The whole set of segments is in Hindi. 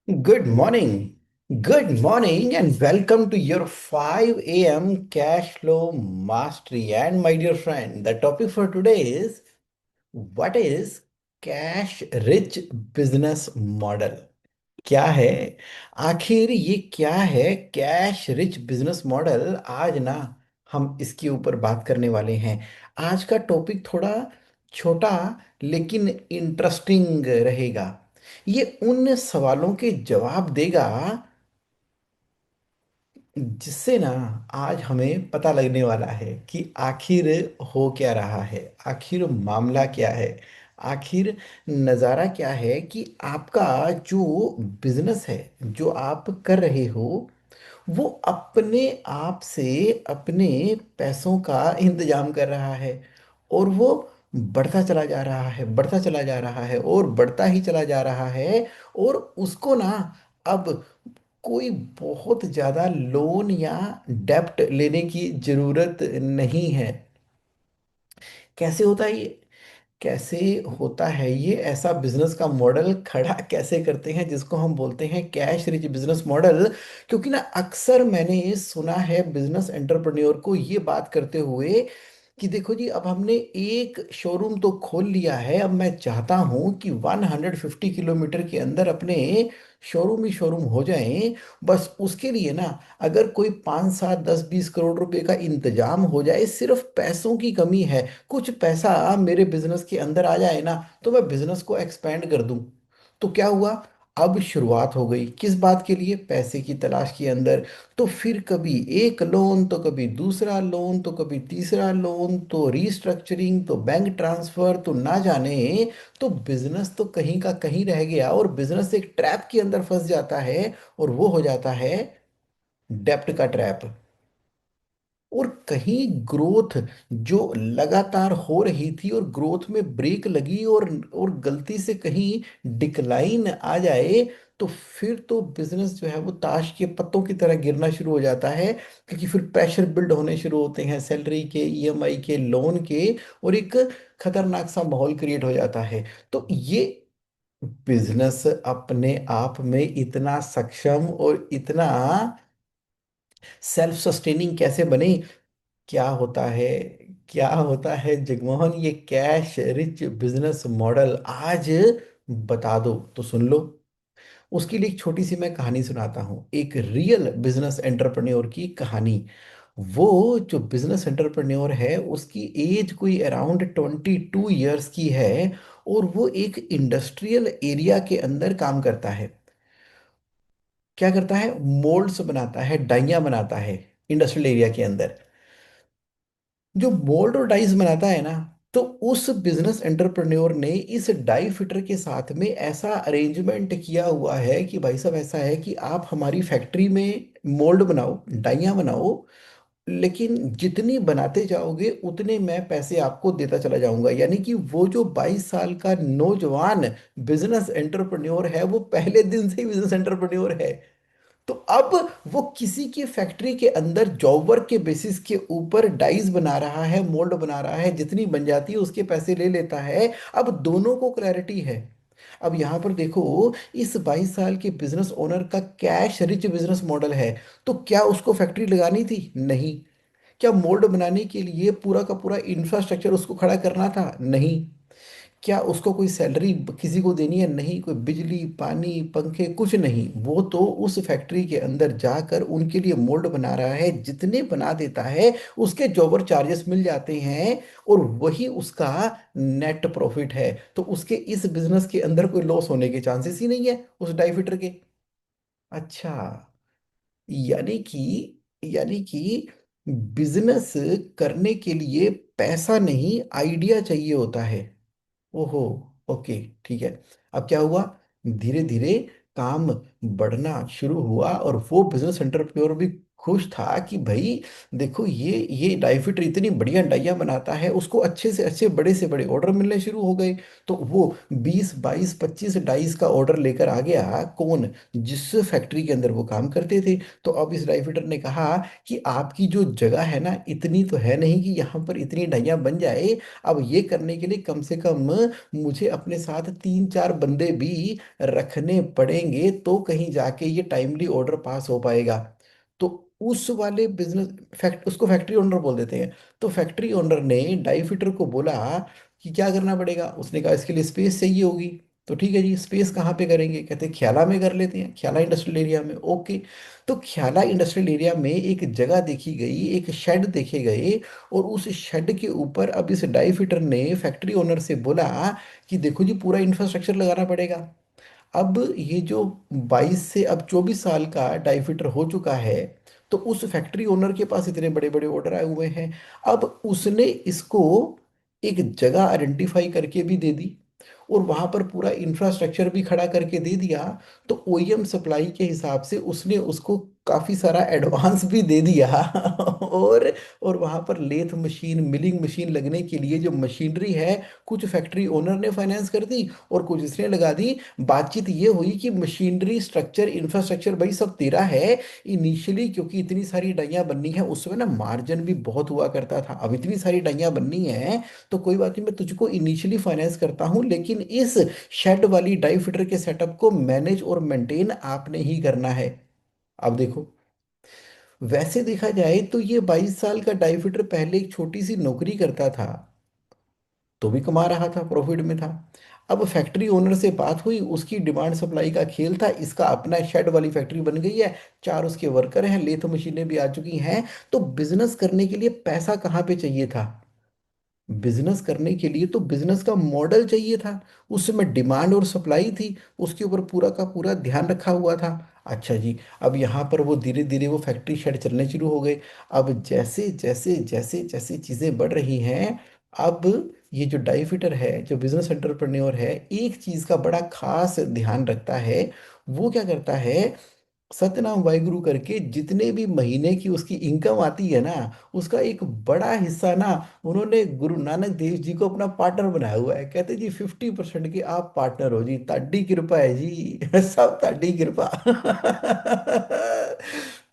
Good morning. Good morning and welcome to your 5 a.m. cash flow mastery. And my dear friend, the topic for today is what is cash rich business model? क्या है आखिर ये क्या है कैश रिच बिजनेस मॉडल? आज ना हम इसके ऊपर बात करने वाले हैं। आज का टॉपिक थोड़ा छोटा लेकिन इंटरेस्टिंग रहेगा। ये उन सवालों के जवाब देगा जिससे ना आज हमें पता लगने वाला है कि आखिर हो क्या रहा है, आखिर मामला क्या है, आखिर नज़ारा क्या है कि आपका जो बिजनेस है, जो आप कर रहे हो, वो अपने आप से अपने पैसों का इंतजाम कर रहा है और वो बढ़ता चला जा रहा है, बढ़ता चला जा रहा है और बढ़ता ही चला जा रहा है। और उसको ना अब कोई बहुत ज़्यादा लोन या डेब्ट लेने की ज़रूरत नहीं है। कैसे होता है ये? कैसे होता है ये? ऐसा बिजनेस का मॉडल खड़ा कैसे करते हैं जिसको हम बोलते हैं कैश रिच बिजनेस मॉडल? क्योंकि ना अक्सर मैंने सुना है बिजनेस एंटरप्रेन्योर को ये बात करते हुए कि देखो जी, अब हमने एक शोरूम तो खोल लिया है, अब मैं चाहता हूं कि 150 किलोमीटर के अंदर अपने शोरूम ही शोरूम हो जाएं। बस उसके लिए ना अगर कोई 5 7 10 20 करोड़ रुपए का इंतजाम हो जाए, सिर्फ पैसों की कमी है, कुछ पैसा मेरे बिजनेस के अंदर आ जाए ना, तो मैं बिजनेस को एक्सपेंड कर दूं। तो क्या हुआ? अब शुरुआत हो गई किस बात के लिए? पैसे की तलाश के अंदर। तो फिर कभी एक लोन, तो कभी दूसरा लोन, तो कभी तीसरा लोन, तो रीस्ट्रक्चरिंग, तो बैंक ट्रांसफर, तो ना जाने। तो बिजनेस तो कहीं का कहीं रह गया और बिजनेस एक ट्रैप के अंदर फंस जाता है और वो हो जाता है डेप्ट का ट्रैप। और कहीं ग्रोथ जो लगातार हो रही थी और ग्रोथ में ब्रेक लगी और गलती से कहीं डिक्लाइन आ जाए, तो फिर तो बिजनेस जो है वो ताश के पत्तों की तरह गिरना शुरू हो जाता है। क्योंकि फिर प्रेशर बिल्ड होने शुरू होते हैं सैलरी के, ईएमआई के, लोन के, और एक खतरनाक सा माहौल क्रिएट हो जाता है। तो ये बिजनेस अपने आप में इतना सक्षम और इतना सेल्फ सस्टेनिंग कैसे बने? क्या होता है, क्या होता है जगमोहन ये कैश रिच बिजनेस मॉडल? आज बता दो तो सुन लो। उसके लिए एक छोटी सी मैं कहानी सुनाता हूँ, एक रियल बिजनेस एंटरप्रेन्योर की कहानी। वो जो बिजनेस एंटरप्रेन्योर है उसकी एज कोई अराउंड 22 ईयर्स की है और वो एक इंडस्ट्रियल एरिया के अंदर काम करता है। क्या करता है? मोल्ड्स बनाता है, डाइयाँ बनाता है इंडस्ट्रियल एरिया के अंदर। जो मोल्ड और डाइस बनाता है ना, तो उस बिजनेस एंटरप्रेन्योर ने इस डाई फिटर के साथ में ऐसा अरेंजमेंट किया हुआ है कि भाई साहब, ऐसा है कि आप हमारी फैक्ट्री में मोल्ड बनाओ, डाइयाँ बनाओ, लेकिन जितनी बनाते जाओगे उतने मैं पैसे आपको देता चला जाऊंगा। यानी कि वो जो 22 साल का नौजवान बिजनेस एंटरप्रेन्योर है वो पहले दिन से ही बिजनेस एंटरप्रेन्योर है। तो अब वो किसी की फैक्ट्री के अंदर जॉब वर्क के बेसिस के ऊपर डाइस बना रहा है, मोल्ड बना रहा है, जितनी बन जाती है उसके पैसे ले लेता है। अब दोनों को क्लैरिटी है। अब यहां पर देखो, इस 22 साल के बिजनेस ओनर का कैश रिच बिजनेस मॉडल है। तो क्या उसको फैक्ट्री लगानी थी? नहीं। क्या मोल्ड बनाने के लिए पूरा का पूरा इंफ्रास्ट्रक्चर उसको खड़ा करना था? नहीं। क्या उसको कोई सैलरी किसी को देनी है? नहीं। कोई बिजली, पानी, पंखे, कुछ नहीं। वो तो उस फैक्ट्री के अंदर जाकर उनके लिए मोल्ड बना रहा है, जितने बना देता है उसके जॉबर चार्जेस मिल जाते हैं और वही उसका नेट प्रॉफिट है। तो उसके इस बिजनेस के अंदर कोई लॉस होने के चांसेस ही नहीं है उस डाईफिटर के। अच्छा, यानी कि यानी कि बिजनेस करने के लिए पैसा नहीं, आइडिया चाहिए होता है। ओहो, ओके, ठीक है। अब क्या हुआ? धीरे धीरे काम बढ़ना शुरू हुआ और वो बिजनेस एंटरप्रेन्योर भी खुश था कि भाई देखो ये डाई फिटर इतनी बढ़िया डाइयाँ बनाता है, उसको अच्छे से अच्छे बड़े से बड़े ऑर्डर मिलने शुरू हो गए। तो वो 20 22 25 डाइस का ऑर्डर लेकर आ गया, कौन? जिस फैक्ट्री के अंदर वो काम करते थे। तो अब इस डाई फिटर ने कहा कि आपकी जो जगह है ना, इतनी तो है नहीं कि यहाँ पर इतनी डाइयाँ बन जाए। अब ये करने के लिए कम से कम मुझे अपने साथ 3 4 बंदे भी रखने पड़ेंगे, तो कहीं जाके ये टाइमली ऑर्डर पास हो पाएगा। तो उस वाले बिजनेस, उसको फैक्ट्री ओनर बोल देते हैं। तो फैक्ट्री ओनर ने डाई फिटर को बोला कि क्या करना पड़ेगा। उसने कहा इसके लिए स्पेस चाहिए होगी। तो ठीक है जी, स्पेस कहाँ पे करेंगे? कहते हैं ख्याला में कर लेते हैं, ख्याला इंडस्ट्रियल एरिया में। ओके। तो ख्याला इंडस्ट्रियल एरिया में एक जगह देखी गई, एक शेड देखे गए। और उस शेड के ऊपर अब इस डाई फिटर ने फैक्ट्री ओनर से बोला कि देखो जी, पूरा इंफ्रास्ट्रक्चर लगाना पड़ेगा। अब ये जो 22 से अब 24 साल का डाइफिटर हो चुका है, तो उस फैक्ट्री ओनर के पास इतने बड़े बड़े ऑर्डर आए हुए हैं। अब उसने इसको एक जगह आइडेंटिफाई करके भी दे दी, और वहां पर पूरा इंफ्रास्ट्रक्चर भी खड़ा करके दे दिया। तो ओईएम सप्लाई के हिसाब से उसने उसको काफी सारा एडवांस भी दे दिया। और वहां पर लेथ मशीन, मिलिंग मशीन लगने के लिए जो मशीनरी है, कुछ फैक्ट्री ओनर ने फाइनेंस कर दी और कुछ इसने लगा दी। बातचीत ये हुई कि मशीनरी, स्ट्रक्चर, इंफ्रास्ट्रक्चर भाई सब तेरा है। इनिशियली क्योंकि इतनी सारी डाइयाँ बननी है, उस समय ना मार्जिन भी बहुत हुआ करता था। अब इतनी सारी डाइयाँ बननी है, तो कोई बात नहीं, मैं तुझको इनिशियली फाइनेंस करता हूँ, लेकिन इस शेड वाली डाई फिटर के सेटअप को मैनेज और मेंटेन आपने ही करना है। अब देखो, वैसे देखा जाए तो ये 22 साल का डाई फिटर पहले एक छोटी सी नौकरी करता था, तो भी कमा रहा था, प्रॉफिट में था। अब फैक्ट्री ओनर से बात हुई, उसकी डिमांड सप्लाई का खेल था, इसका अपना शेड वाली फैक्ट्री बन गई है, 4 उसके वर्कर हैं, लेथ मशीनें भी आ चुकी हैं। तो बिजनेस करने के लिए पैसा कहाँ पे चाहिए था? बिजनेस करने के लिए तो बिजनेस का मॉडल चाहिए था। उस समय डिमांड और सप्लाई थी, उसके ऊपर पूरा का पूरा ध्यान रखा हुआ था। अच्छा जी, अब यहाँ पर वो धीरे धीरे वो फैक्ट्री शेड चलने शुरू हो गए। अब जैसे जैसे जैसे जैसे चीज़ें बढ़ रही हैं, अब ये जो डाई फिटर है, जो बिजनेस एंटरप्रेन्योर है, एक चीज़ का बड़ा खास ध्यान रखता है। वो क्या करता है? सतनाम वाहिगुरु करके जितने भी महीने की उसकी इनकम आती है ना, उसका एक बड़ा हिस्सा ना, उन्होंने गुरु नानक देव जी को अपना पार्टनर बनाया हुआ है। कहते जी 50% के आप पार्टनर हो जी, ताडी कृपा है जी। सब ताडी कृपा।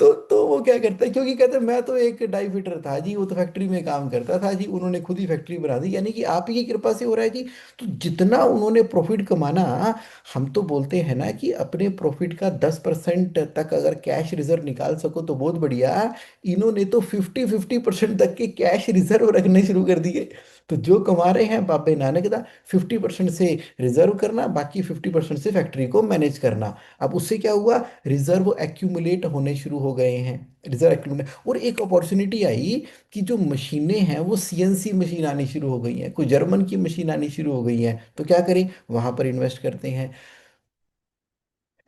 तो वो क्या करता है, क्योंकि कहते हैं मैं तो एक डाई फिटर था जी, वो तो फैक्ट्री में काम करता था जी, उन्होंने खुद ही फैक्ट्री बना दी, यानी कि आप ही की कृपा से हो रहा है जी। तो जितना उन्होंने प्रॉफिट कमाना, हम तो बोलते हैं ना कि अपने प्रॉफिट का 10% तक अगर कैश रिजर्व निकाल सको तो बहुत बढ़िया। इन्होंने तो 50 50% तक के कैश रिजर्व रखने शुरू कर दिए। तो जो कमा रहे हैं बाबे नानक दा, 50% से रिजर्व करना, बाकी 50% से फैक्ट्री को मैनेज करना। अब उससे क्या हुआ? रिजर्व एक्यूमुलेट होने शुरू हो गए हैं। रिजर्व एक्यूमुलेट, और एक अपॉर्चुनिटी आई कि जो मशीनें हैं वो सीएनसी मशीन आनी शुरू हो गई हैं, कोई जर्मन की मशीन आनी शुरू हो गई हैं, तो क्या करें? वहां पर इन्वेस्ट करते हैं।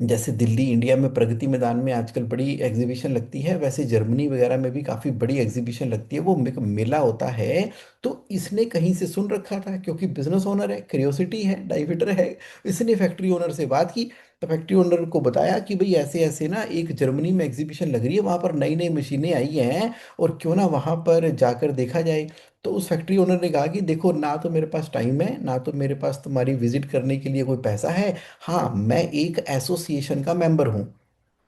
जैसे दिल्ली इंडिया में प्रगति मैदान में आजकल बड़ी एग्जीबिशन लगती है, वैसे जर्मनी वगैरह में भी काफ़ी बड़ी एग्जीबिशन लगती है, वो मेला होता है। तो इसने कहीं से सुन रखा था, क्योंकि बिजनेस ओनर है, क्यूरियोसिटी है, डाइविटर है। इसने फैक्ट्री ओनर से बात की, तो फैक्ट्री ओनर को बताया कि भाई ऐसे ऐसे ना एक जर्मनी में एग्जीबिशन लग रही है, वहाँ पर नई नई मशीनें आई हैं, और क्यों ना वहाँ पर जाकर देखा जाए। तो उस फैक्ट्री ओनर ने कहा कि देखो, ना तो मेरे पास टाइम है, ना तो मेरे पास तुम्हारी विजिट करने के लिए कोई पैसा है। हाँ, मैं एक एसोसिएशन का मेंबर हूँ,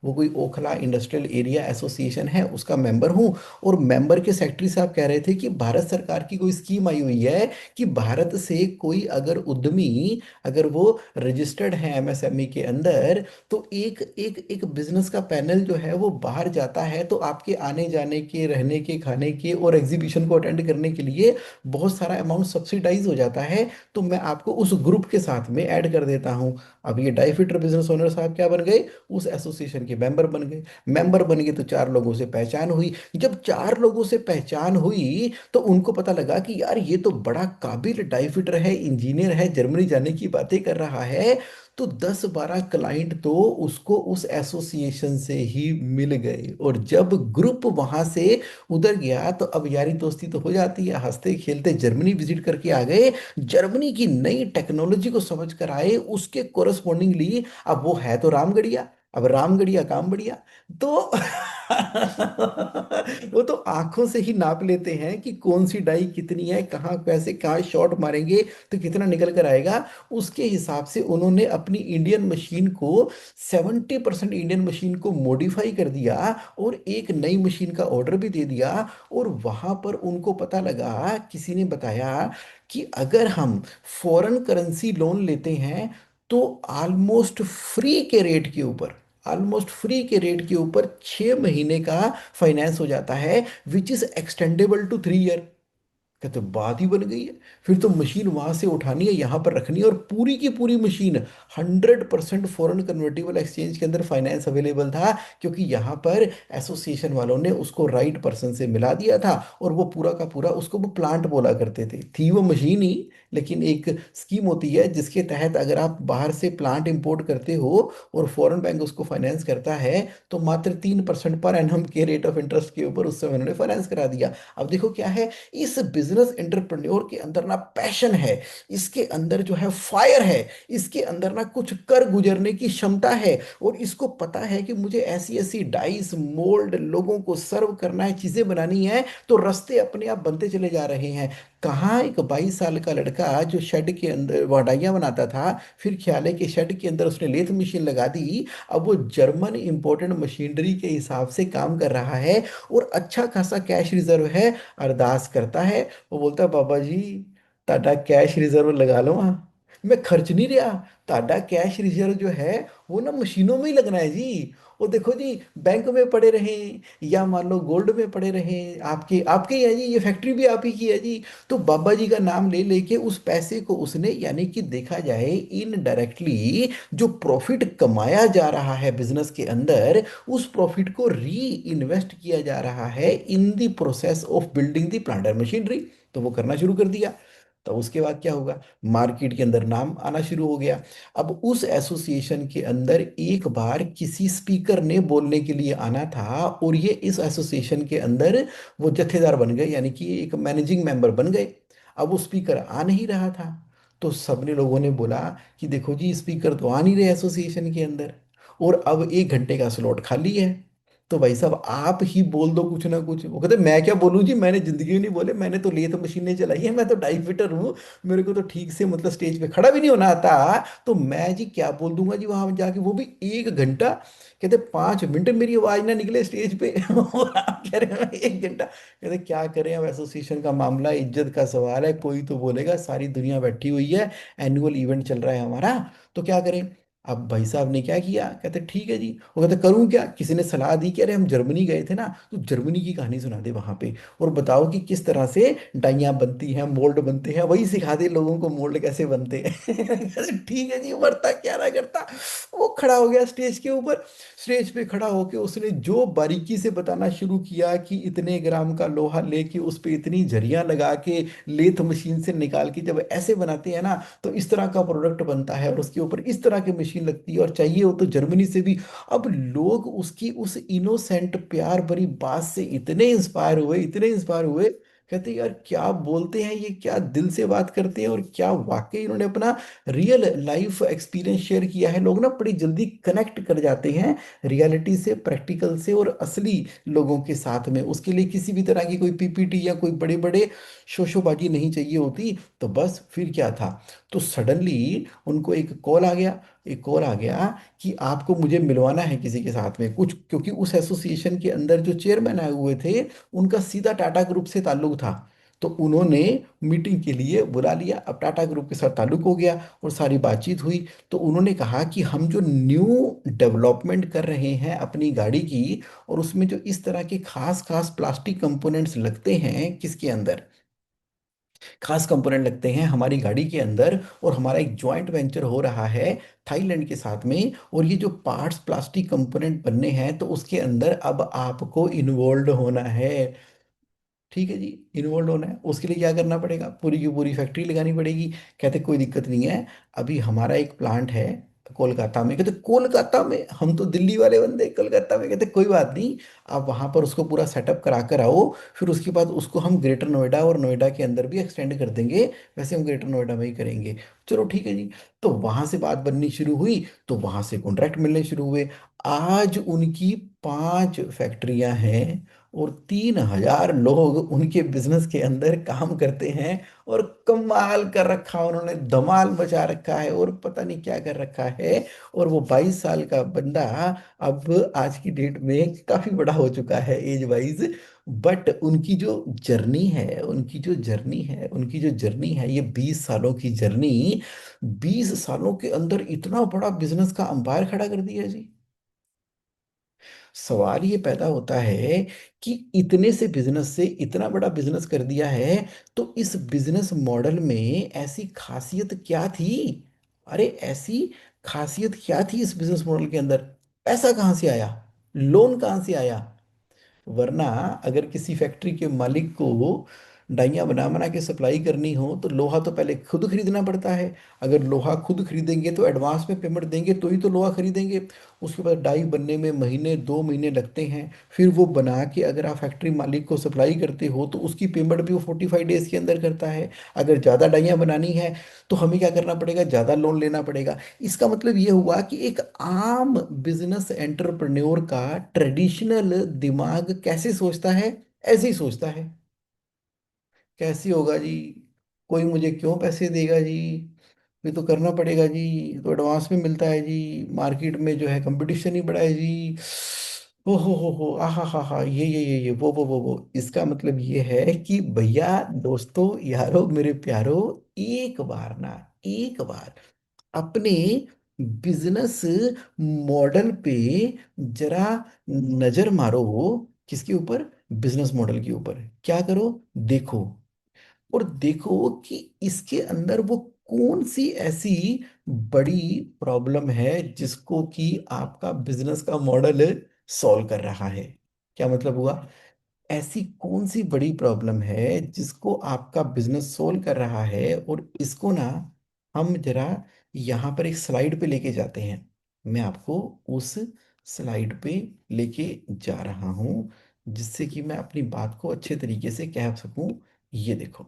वो कोई ओखला इंडस्ट्रियल एरिया एसोसिएशन है, उसका मेंबर हूँ। और मेंबर के सेक्रेटरी साहब कह रहे थे कि भारत सरकार की कोई स्कीम आई हुई है कि भारत से कोई अगर उद्यमी, अगर वो रजिस्टर्ड है एमएसएमई के अंदर, तो एक एक एक बिजनेस का पैनल जो है वो बाहर जाता है, तो आपके आने जाने के, रहने के, खाने के और एग्जीबिशन को अटेंड करने के लिए बहुत सारा अमाउंट सब्सिडाइज हो जाता है। तो मैं आपको उस ग्रुप के साथ में ऐड कर देता हूँ। अब ये डाइफिटर बिजनेस ओनर साहब क्या बन गए? उस एसोसिएशन के मेंबर बन गए। मेंबर बन गए तो 4 लोगों से पहचान हुई। जब 4 लोगों से पहचान हुई, तो उनको पता लगा कि यार ये तो बड़ा काबिल डाइफिटर है, इंजीनियर है, जर्मनी जाने की बातें कर रहा है। तो 10 12 क्लाइंट तो उसको उस एसोसिएशन से ही मिल गए। और जब ग्रुप वहां से उधर गया, तो अब यारी दोस्ती तो हो जाती है, हंसते खेलते जर्मनी विजिट करके आ गए। जर्मनी की नई टेक्नोलॉजी को समझ कर आए, उसके कोरस्पॉन्डिंगली अब वो है तो रामगढ़िया। अब राम गढ़िया काम बढ़िया। तो वो तो आंखों से ही नाप लेते हैं कि कौन सी डाई कितनी है, कहाँ कैसे कहाँ शॉट मारेंगे तो कितना निकल कर आएगा। उसके हिसाब से उन्होंने अपनी इंडियन मशीन को 70% इंडियन मशीन को मॉडिफाई कर दिया और एक नई मशीन का ऑर्डर भी दे दिया। और वहां पर उनको पता लगा, किसी ने बताया कि अगर हम फॉरेन करेंसी लोन लेते हैं तो ऑलमोस्ट फ्री के रेट के ऊपर 6 महीने का फाइनेंस हो जाता है, which is extendable to 3 year. कहते बात ही बन गई है। फिर तो मशीन वहां से उठानी है, यहाँ पर रखनी है, और पूरी की पूरी मशीन 100% फॉरेन कन्वर्टेबल एक्सचेंज के अंदर फाइनेंस अवेलेबल था, क्योंकि यहाँ पर एसोसिएशन वालों ने उसको राइट पर्सन से मिला दिया था। और वो पूरा का पूरा, उसको वो प्लांट बोला करते थे, थी वो मशीन ही, लेकिन एक स्कीम होती है जिसके तहत अगर आप बाहर से प्लांट इंपोर्ट करते हो और फॉरेन बैंक उसको फाइनेंस करता है, तो मात्र 3% पर एनम के रेट ऑफ इंटरेस्ट के ऊपर उस समय उन्होंने फाइनेंस करा दिया। अब देखो क्या है, इस बिजनेस एंटरप्रेन्योर के अंदर ना पैशन है, इसके अंदर जो है फायर है, इसके अंदर ना कुछ कर गुजरने की क्षमता है। और इसको पता है कि मुझे ऐसी ऐसी डाइस मोल्ड लोगों को सर्व करना है, चीजें बनानी है, तो रास्ते अपने आप बनते चले जा रहे हैं। कहाँ एक 22 साल का लड़का जो शेड के अंदर वडाइयाँ बनाता था, फिर ख्याल है कि शेड के अंदर उसने लेथ मशीन लगा दी, अब वो जर्मन इंपोर्टेड मशीनरी के हिसाब से काम कर रहा है और अच्छा खासा कैश रिजर्व है। अरदास करता है, वो बोलता है बाबा जी, ਤੁਹਾਡਾ कैश रिजर्व लगा लो हाँ, मैं खर्च नहीं रहा। ਤੁਹਾਡਾ कैश रिजर्व जो है वो ना मशीनों में ही लगना है जी। वो देखो जी, बैंक में पड़े रहे या मान लो गोल्ड में पड़े रहे, आपके आपके ही है जी, ये फैक्ट्री भी आप ही की है जी। तो बाबा जी का नाम ले लेके उस पैसे को उसने, यानी कि देखा जाए इनडायरेक्टली जो प्रॉफिट कमाया जा रहा है बिजनेस के अंदर, उस प्रॉफिट को री इन्वेस्ट किया जा रहा है in the process of building the plant and machinery. तो वो करना शुरू कर दिया। तो उसके बाद क्या होगा, मार्केट के अंदर नाम आना शुरू हो गया। अब उस एसोसिएशन के अंदर एक बार किसी स्पीकर ने बोलने के लिए आना था, और ये इस एसोसिएशन के अंदर वो जत्थेदार बन गए, यानी कि एक मैनेजिंग मेंबर बन गए। अब वो स्पीकर आ नहीं रहा था, तो सबने लोगों ने बोला कि देखो जी, स्पीकर तो आ नहीं रहे एसोसिएशन के अंदर, और अब 1 घंटे का स्लॉट खाली है, तो भाई साहब आप ही बोल दो कुछ ना कुछ। वो कहते मैं क्या बोलूं जी, मैंने जिंदगी में नहीं बोले, मैंने तो लेथ मशीनें चलाई है, मैं तो डाई फिटर हूँ, मेरे को तो ठीक से मतलब स्टेज पे खड़ा भी नहीं होना आता, तो मैं जी क्या बोल दूंगा जी वहां जाके, वो भी 1 घंटा। कहते 5 मिनट मेरी आवाज ना निकले स्टेज पे और आप कह रहे हैं 1 घंटा। कहते क्या करें, अब एसोसिएशन का मामला इज्जत का सवाल है, कोई तो बोलेगा, सारी दुनिया बैठी हुई है, एनुअल इवेंट चल रहा है हमारा, तो क्या करें। अब भाई साहब ने क्या किया, कहते ठीक है जी। वो कहते करूं क्या, किसी ने सलाह दी कि अरे हम जर्मनी गए थे ना, तो जर्मनी की कहानी सुना दे वहां पे, और बताओ कि किस तरह से डाइयाँ बनती हैं, मोल्ड बनते हैं, वही सिखा दे लोगों को मोल्ड कैसे बनते हैं। कहते, ठीक है जी, मरता क्या ना करता। वो खड़ा हो गया स्टेज के ऊपर। स्टेज पे खड़ा होके उसने जो बारीकी से बताना शुरू किया कि इतने ग्राम का लोहा लेके उस पे इतनी झरियां लगा के लेथ मशीन से निकाल के जब ऐसे बनाते हैं ना, तो इस तरह का प्रोडक्ट बनता है, और उसके ऊपर इस तरह की मशीन लगती है, और चाहिए हो तो जर्मनी से भी। अब लोग उसकी उस इनोसेंट प्यार भरी बात से इतने इंस्पायर हुए, इतने इंस्पायर हुए, कहते यार क्या बोलते हैं ये, क्या दिल से बात करते हैं, और क्या वाकई इन्होंने अपना रियल लाइफ एक्सपीरियंस शेयर किया है। लोग ना बड़ी जल्दी कनेक्ट कर जाते हैं रियलिटी से, प्रैक्टिकल से, और असली लोगों के साथ में। उसके लिए किसी भी तरह की कोई पीपीटी या कोई बड़े बड़े शोशोबाजी नहीं चाहिए होती। तो बस फिर क्या था, तो सडनली उनको एक कॉल आ गया कि आपको मुझे मिलवाना है किसी के साथ में कुछ, क्योंकि उस एसोसिएशन के अंदर जो चेयरमैन आए हुए थे, उनका सीधा टाटा ग्रुप से ताल्लुक था। तो उन्होंने मीटिंग के लिए बुला लिया। अब टाटा ग्रुप के साथ ताल्लुक हो गया और सारी बातचीत हुई। तो उन्होंने कहा कि हम जो न्यू डेवलपमेंट कर रहे हैं अपनी गाड़ी की, और उसमें जो इस तरह के खास खास प्लास्टिक कंपोनेंट्स लगते हैं, किसके अंदर खास कंपोनेंट लगते हैं हमारी गाड़ी के अंदर, और हमारा एक जॉइंट वेंचर हो रहा है थाईलैंड के साथ में, और ये जो पार्ट्स प्लास्टिक कंपोनेंट बनने हैं, तो उसके अंदर अब आपको इन्वॉल्व होना है। ठीक है जी, इन्वॉल्व होना है, उसके लिए क्या करना पड़ेगा, पूरी की पूरी फैक्ट्री लगानी पड़ेगी। कहते कोई दिक्कत नहीं है, अभी हमारा एक प्लांट है कोलकाता में। कहते कोलकाता में, हम तो दिल्ली वाले बंदे, कोलकाता में। कहते कोई बात नहीं, आप वहां पर उसको पूरा सेटअप करा कर आओ, फिर उसके बाद उसको हम ग्रेटर नोएडा और नोएडा के अंदर भी एक्सटेंड कर देंगे। वैसे हम ग्रेटर नोएडा में ही करेंगे। चलो ठीक है जी। तो वहां से बात बननी शुरू हुई, तो वहां से कॉन्ट्रैक्ट मिलने शुरू हुए। आज उनकी 5 फैक्ट्रियां हैं और 3,000 लोग उनके बिजनेस के अंदर काम करते हैं। और कमाल कर रखा, उन्होंने धमाल मचा रखा है और पता नहीं क्या कर रखा है। और वो 22 साल का बंदा अब आज की डेट में काफी बड़ा हो चुका है एज वाइज। बट उनकी जो जर्नी है, ये 20 सालों की जर्नी, 20 सालों के अंदर इतना बड़ा बिजनेस का अंपायर खड़ा कर दिया जी। सवाल ये पैदा होता है कि इतने से बिजनेस से इतना बड़ा बिजनेस कर दिया है, तो इस बिजनेस मॉडल में ऐसी खासियत क्या थी? अरे ऐसी खासियत क्या थी इस बिजनेस मॉडल के अंदर? पैसा कहाँ से आया? लोन कहाँ से आया? वरना अगर किसी फैक्ट्री के मालिक को डाइयाँ बना बना के सप्लाई करनी हो, तो लोहा तो पहले खुद खरीदना पड़ता है। अगर लोहा खुद खरीदेंगे तो एडवांस में पेमेंट देंगे तो ही तो लोहा खरीदेंगे। उसके बाद डाई बनने में महीने 2 महीने लगते हैं। फिर वो बना के अगर आप फैक्ट्री मालिक को सप्लाई करते हो तो उसकी पेमेंट भी वो 45 डेज के अंदर करता है। अगर ज़्यादा डाइयाँ बनानी है तो हमें क्या करना पड़ेगा? ज़्यादा लोन लेना पड़ेगा। इसका मतलब ये हुआ कि एक आम बिजनेस एंटरप्रेन्योर का ट्रेडिशनल दिमाग कैसे सोचता है? ऐसे ही सोचता है। कैसे होगा जी? कोई मुझे क्यों पैसे देगा जी? ये तो करना पड़ेगा जी, ये तो एडवांस में मिलता है जी, मार्केट में जो है कंपटीशन ही बड़ा है जी। ओ हो आहा हा ये वो इसका मतलब ये है कि भैया, दोस्तों, यारो, मेरे प्यारो, एक बार ना, एक बार अपने बिजनेस मॉडल पे जरा नजर मारो। किसके ऊपर? बिजनेस मॉडल के ऊपर। क्या करो? देखो, और देखो कि इसके अंदर वो कौन सी ऐसी बड़ी प्रॉब्लम है जिसको कि आपका बिजनेस का मॉडल सॉल्व कर रहा है। क्या मतलब हुआ? ऐसी कौन सी बड़ी प्रॉब्लम है जिसको आपका बिजनेस सोल्व कर रहा है, और इसको ना हम जरा यहाँ पर एक स्लाइड पे लेके जाते हैं। मैं आपको उस स्लाइड पे लेके जा रहा हूँ, जिससे कि मैं अपनी बात को अच्छे तरीके से कह सकूं। ये देखो,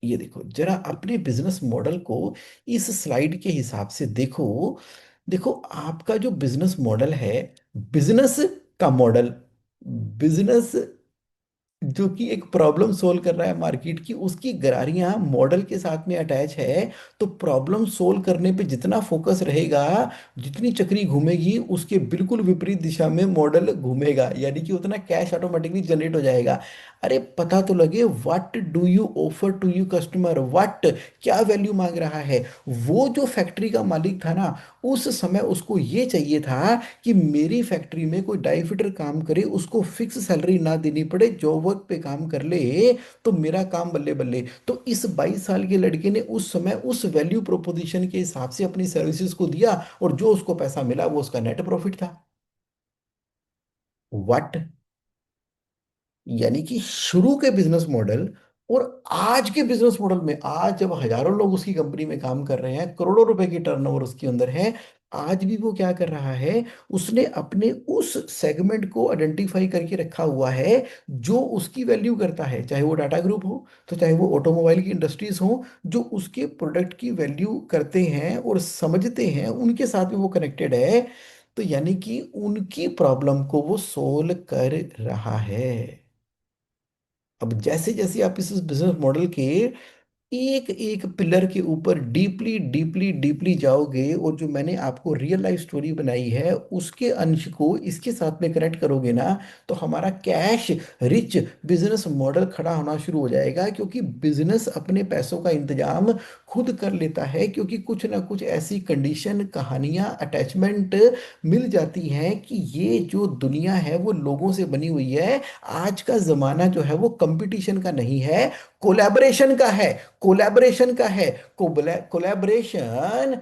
ये देखो जरा अपने बिजनेस मॉडल को इस स्लाइड के हिसाब से देखो। देखो, आपका जो बिजनेस मॉडल है, बिजनेस का मॉडल, बिजनेस जो कि एक प्रॉब्लम सोल्व कर रहा है मार्केट की, उसकी गरारियां मॉडल के साथ में अटैच है। तो प्रॉब्लम सोल्व करने पे जितना फोकस रहेगा, जितनी चक्री घूमेगी, उसके बिल्कुल विपरीत दिशा में मॉडल घूमेगा, यानी कि उतना कैश ऑटोमेटिकली जनरेट हो जाएगा। अरे पता तो लगे, what do you offer to you customer, what, क्या वैल्यू मांग रहा है? वो जो फैक्ट्री का मालिक था ना, उस समय उसको ये चाहिए था कि मेरी फैक्ट्री में कोई डाई फिटर काम करे, उसको फिक्स सैलरी ना देनी पड़े, जॉब वर्क पे काम कर ले, तो मेरा काम बल्ले बल्ले। तो इस 22 साल के लड़के ने उस समय उस वैल्यू प्रोपोजिशन के हिसाब से अपनी सर्विसेज को दिया, और जो उसको पैसा मिला वो उसका नेट प्रॉफिट था। व्हाट? यानी कि शुरू के बिजनेस मॉडल और आज के बिजनेस मॉडल में, आज जब हजारों लोग उसकी कंपनी में काम कर रहे हैं, करोड़ों रुपए की टर्नओवर उसके अंदर है, आज भी वो क्या कर रहा है? उसने अपने उस सेगमेंट को आइडेंटिफाई करके रखा हुआ है जो उसकी वैल्यू करता है। चाहे वो टाटा ग्रुप हो, तो चाहे वो ऑटोमोबाइल की इंडस्ट्रीज हो, जो उसके प्रोडक्ट की वैल्यू करते हैं और समझते हैं, उनके साथ में वो कनेक्टेड है। तो यानी कि उनकी प्रॉब्लम को वो सोल्व कर रहा है। अब जैसे जैसे आप इस बिजनेस मॉडल के एक एक पिलर के ऊपर डीपली डीपली डीपली जाओगे, और जो मैंने आपको रियल लाइफ स्टोरी बनाई है उसके अंश को इसके साथ में कनेक्ट करोगे ना, तो हमारा कैश रिच बिजनेस मॉडल खड़ा होना शुरू हो जाएगा। क्योंकि बिजनेस अपने पैसों का इंतजाम खुद कर लेता है, क्योंकि कुछ ना कुछ ऐसी कंडीशन, कहानियां, अटैचमेंट मिल जाती हैं कि ये जो दुनिया है वो लोगों से बनी हुई है। आज का जमाना जो है वो कंपटीशन का नहीं है, कोलैबोरेशन का है। कोलैबोरेशन का है। कोलैबोरेशन,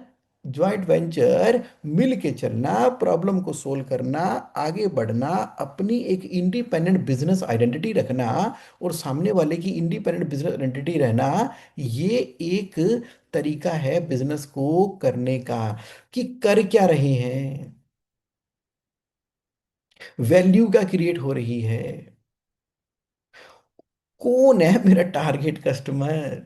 ज्वाइंट वेंचर, मिल के चलना, प्रॉब्लम को सोल्व करना, आगे बढ़ना, अपनी एक इंडिपेंडेंट बिजनेस आइडेंटिटी रखना, और सामने वाले की इंडिपेंडेंट बिजनेस आइडेंटिटी रहना। ये एक तरीका है बिजनेस को करने का, कि कर क्या रहे हैं, वैल्यू क्या क्रिएट हो रही है, कौन है मेरा टारगेट कस्टमर,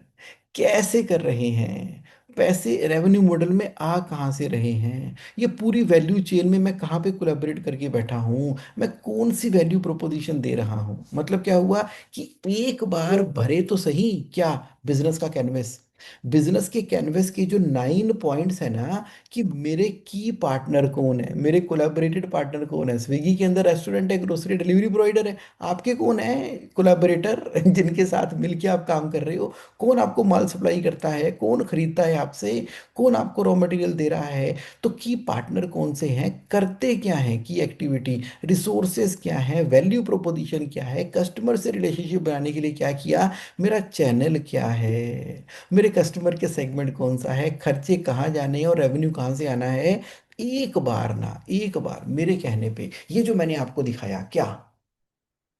कैसे कर रहे हैं, पैसे रेवेन्यू मॉडल में आ कहाँ से रहे हैं, ये पूरी वैल्यू चेन में मैं कहाँ पे कोलैबोरेट करके बैठा हूँ, मैं कौन सी वैल्यू प्रोपोजिशन दे रहा हूँ। मतलब क्या हुआ कि एक बार भरे तो सही क्या बिजनेस का कैनवस, बिजनेस के कैनवस के जो 9 पॉइंट्स है ना, कि मेरे की पार्टनर कौन है, मेरे कोलैबोरेटेड पार्टनर कौन है। स्विगी के अंदर रेस्टोरेंट है, ग्रोसरी डिलीवरी प्रोवाइडर है, आपके कौन है कोलैबोरेटर जिनके साथ मिलके आप काम कर रहे हो, कौन आपको माल सप्लाई करता है, कौन खरीदता है आपसे, कौन आपको रॉ मटेरियल दे रहा है। तो की पार्टनर कौन से हैं, करते क्या हैं, की एक्टिविटी, रिसोर्सेज क्या है, वैल्यू प्रोपोजिशन क्या है, कस्टमर से रिलेशनशिप बनाने के लिए क्या किया, मेरा चैनल क्या है, मेरे कस्टमर के सेगमेंट कौन सा है, खर्चे कहाँ जाने हैं और रेवेन्यू कहाँ से आना है। एक बार ना, एक बार मेरे कहने पे ये जो मैंने आपको दिखाया क्या,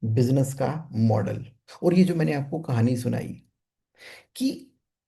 बिजनेस का मॉडल, और ये जो मैंने आपको कहानी सुनाई, कि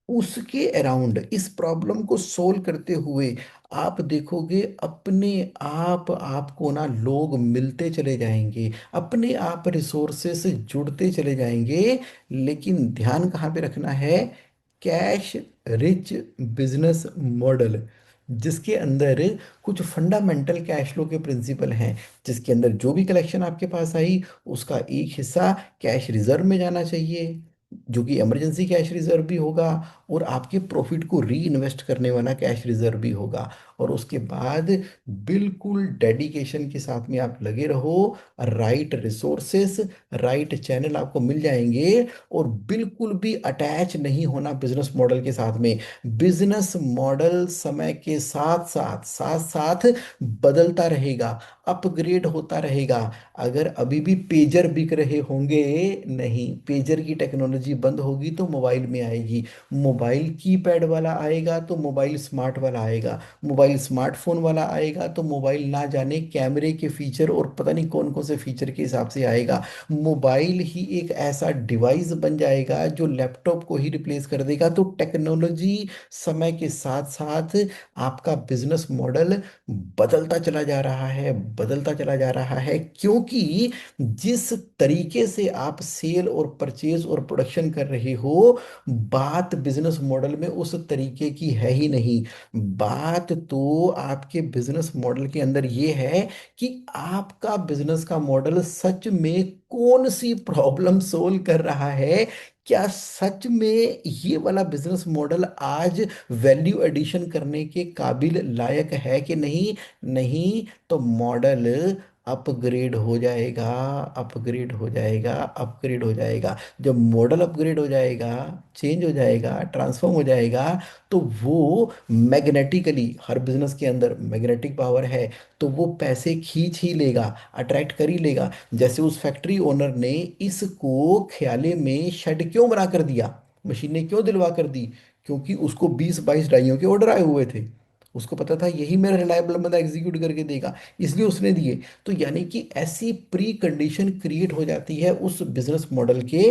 उसके अराउंड इस प्रॉब्लम को सोल्व करते हुए आप देखोगे अपने आप आपको ना लोग मिलते चले जाएंगे, अपने आप रिसोर्सेस से जुड़ते चले जाएंगे। लेकिन ध्यान कहाँ पे रखना है, कैश रिच बिजनेस मॉडल, जिसके अंदर कुछ फंडामेंटल कैश फ्लो के प्रिंसिपल हैं, जिसके अंदर जो भी कलेक्शन आपके पास आई उसका एक हिस्सा कैश रिजर्व में जाना चाहिए, जो कि इमरजेंसी कैश रिजर्व भी होगा, और आपके प्रॉफिट को री इन्वेस्ट करने वाला कैश रिजर्व भी होगा। और उसके बाद बिल्कुल डेडिकेशन के साथ में आप लगे रहो, राइट रिसोर्सेस, राइट चैनल आपको मिल जाएंगे, और बिल्कुल भी अटैच नहीं होना बिजनेस मॉडल के साथ में। बिजनेस मॉडल समय के साथ साथ साथ साथ बदलता रहेगा, अपग्रेड होता रहेगा। अगर अभी भी पेजर बिक रहे होंगे, नहीं, पेजर की टेक्नोलॉजी बंद होगी तो मोबाइल में आएगी, मोबाइल कीपैड वाला आएगा तो मोबाइल स्मार्ट वाला आएगा, मोबाइल स्मार्टफोन वाला आएगा तो मोबाइल ना जाने कैमरे के फीचर और पता नहीं कौन कौन से फीचर के हिसाब से आएगा। मोबाइल ही एक ऐसा डिवाइस बन जाएगा जो लैपटॉप को ही रिप्लेस कर देगा। तो टेक्नोलॉजी समय के साथ साथ आपका बिजनेस मॉडल बदलता चला जा रहा है, बदलता चला जा रहा है, क्योंकि जिस तरीके से आप सेल और परचेज और प्रोडक्शन कर रहे हो, बात बिजनेस मॉडल में उस तरीके की है ही नहीं। बात तो आपके बिजनेस मॉडल के अंदर ये है कि आपका बिजनेस का मॉडल सच में कौन सी प्रॉब्लम सोल्व कर रहा है। क्या सच में ये वाला बिजनेस मॉडल आज वैल्यू एडिशन करने के काबिल लायक है कि नहीं। नहीं तो मॉडल अपग्रेड हो जाएगा, अपग्रेड हो जाएगा, अपग्रेड हो जाएगा। जब मॉडल अपग्रेड हो जाएगा, चेंज हो जाएगा, ट्रांसफॉर्म हो जाएगा, तो वो मैग्नेटिकली, हर बिजनेस के अंदर मैग्नेटिक पावर है, तो वो पैसे खींच ही लेगा, अट्रैक्ट कर ही लेगा। जैसे उस फैक्ट्री ओनर ने इसको ख्याले में शेड क्यों बना कर दिया, मशीनें क्यों दिलवा कर दी, क्योंकि उसको 20-22 डाइयों के ऑर्डर आए हुए थे, उसको पता था यही मेरा रिलायबल बंदा एग्जीक्यूट करके देगा, इसलिए उसने दिए। तो यानी कि ऐसी प्री कंडीशन क्रिएट हो जाती है उस बिजनेस मॉडल के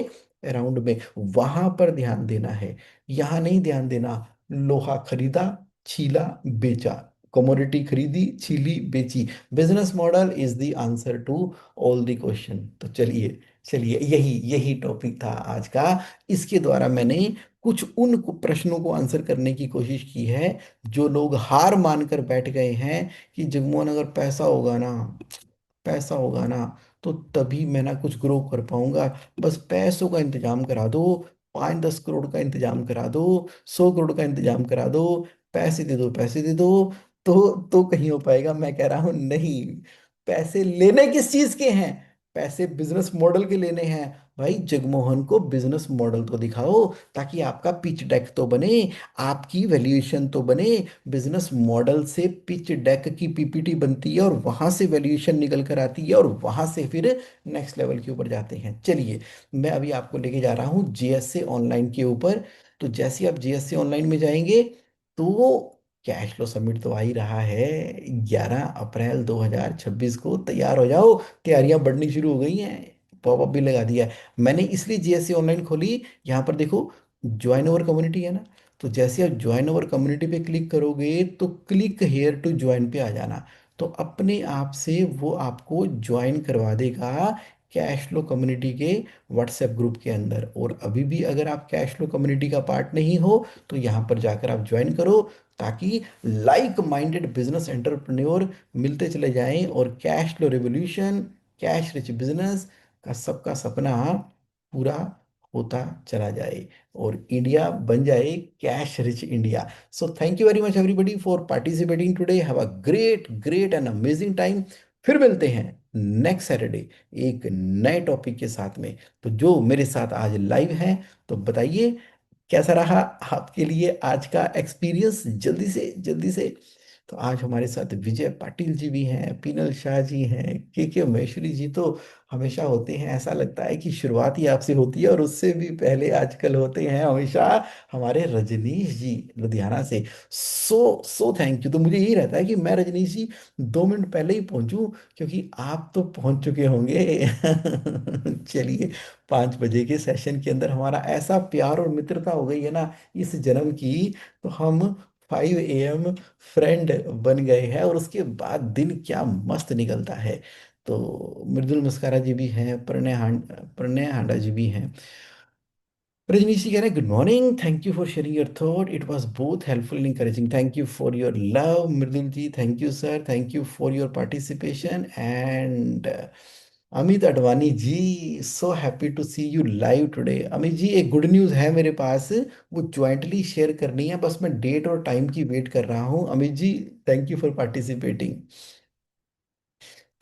अराउंड में, वहां पर ध्यान देना है, यहाँ नहीं ध्यान देना। लोहा खरीदा, छीला, बेचा, कमोडिटी खरीदी, छीली, बेची, business model is the answer to all the question. तो चलिए, चलिए यही यही टॉपिक था आज का। इसके द्वारा मैंने कुछ उन प्रश्नों को आंसर करने की कोशिश की है जो लोग हार मानकर बैठ गए हैं, कि जगमोहन अगर पैसा होगा ना, पैसा होगा ना, तो तभी मैं ना कुछ ग्रो कर पाऊंगा। बस पैसों का इंतजाम करा दो, 5-10 करोड़ का इंतजाम करा दो, 100 करोड़ का इंतजाम करा दो, पैसे दे दो, पैसे दे दो, तो कहीं हो पाएगा। मैं कह रहा हूं नहीं, पैसे लेने किस चीज के हैं, पैसे बिजनेस मॉडल के लेने हैं। भाई जगमोहन को बिजनेस मॉडल तो दिखाओ, ताकि आपका पिच डेक तो बने, आपकी वैल्यूएशन तो बने। बिजनेस मॉडल से पिच डेक की पीपीटी बनती है, और वहां से वैल्यूएशन निकल कर आती है, और वहां से फिर नेक्स्ट लेवल के ऊपर जाते हैं। चलिए, मैं अभी आपको लेके जा रहा हूँ जेएसए ऑनलाइन के ऊपर। तो जैसे ही आप जेएसए ऑनलाइन में जाएंगे, तो कैश फ्लो समिट तो आ ही रहा है, 11 अप्रैल 2026 को। तैयार हो जाओ, तैयारियां बढ़नी शुरू हो गई हैं, पॉपअप भी लगा दिया है मैंने, इसलिए जेएसए ऑनलाइन खोली। यहाँ पर देखो, ज्वाइन अवर कम्युनिटी है ना, तो जैसे आप ज्वाइन अवर कम्युनिटी पे क्लिक करोगे तो क्लिक हेयर टू ज्वाइन पे आ जाना। तो अपने आप से वो आपको ज्वाइन करवा देगा कैश फ्लो कम्युनिटी के व्हाट्सएप ग्रुप के अंदर। और अभी भी अगर आप कैश फ्लो कम्युनिटी का पार्ट नहीं हो तो यहाँ पर जाकर आप ज्वाइन करो, ताकि लाइक माइंडेड बिजनेस एंटरप्रेन्योर मिलते चले जाएं और cash flow revolution, cash rich business का सबका सपना पूरा होता चला जाए और इंडिया बन जाए cash rich India. So thank you very much everybody for participating today. Have a great great and amazing time. फिर मिलते हैं नेक्स्ट सैटरडे एक नए टॉपिक के साथ में। तो जो मेरे साथ आज लाइव हैं, तो बताइए कैसा रहा आपके लिए आज का एक्सपीरियंस, जल्दी से। तो आज हमारे साथ विजय पाटिल जी भी हैं, पीनल शाह जी हैं, के महेश्वरी जी तो हमेशा होते हैं। ऐसा लगता है कि शुरुआत ही आपसे होती है, और उससे भी पहले आजकल होते हैं हमेशा हमारे रजनीश जी लुधियाना से। So thank you. तो मुझे यही रहता है कि मैं रजनीश जी 2 मिनट पहले ही पहुंचूं, क्योंकि आप तो पहुंच चुके होंगे। चलिए, 5 बजे के सेशन के अंदर हमारा ऐसा प्यार और मित्रता हो गई है ना इस जन्म की। तो हम 5 AM फ्रेंड बन गए हैं, और उसके बाद दिन क्या मस्त निकलता है। तो मृदुल मुस्कारा जी भी हैं, प्रणय हांडा जी भी हैं। रजनीश जी कह रहे हैं good morning, thank you for sharing your thought, it was both helpful and encouraging, thank you for your love. Mridul ji thank you sir, thank you for your participation. And Amit Advani ji, so happy to see you live today. Amit ji एक गुड न्यूज़ है मेरे पास, वो ज्वाइंटली शेयर करनी है, बस मैं डेट और टाइम की वेट कर रहा हूँ। Amit ji thank you for participating.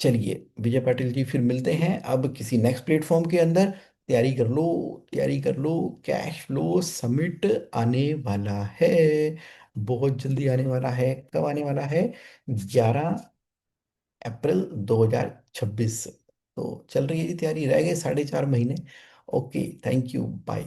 चलिए विजय पाटिल जी, फिर मिलते हैं अब किसी नेक्स्ट प्लेटफॉर्म के अंदर। तैयारी कर लो, तैयारी कर लो, कैश फ्लो समिट आने वाला है, बहुत जल्दी आने वाला है। कब आने वाला है? 11 अप्रैल 2026। तो चल रही है जी तैयारी, रह गए 4.5 महीने। Okay, thank you, bye.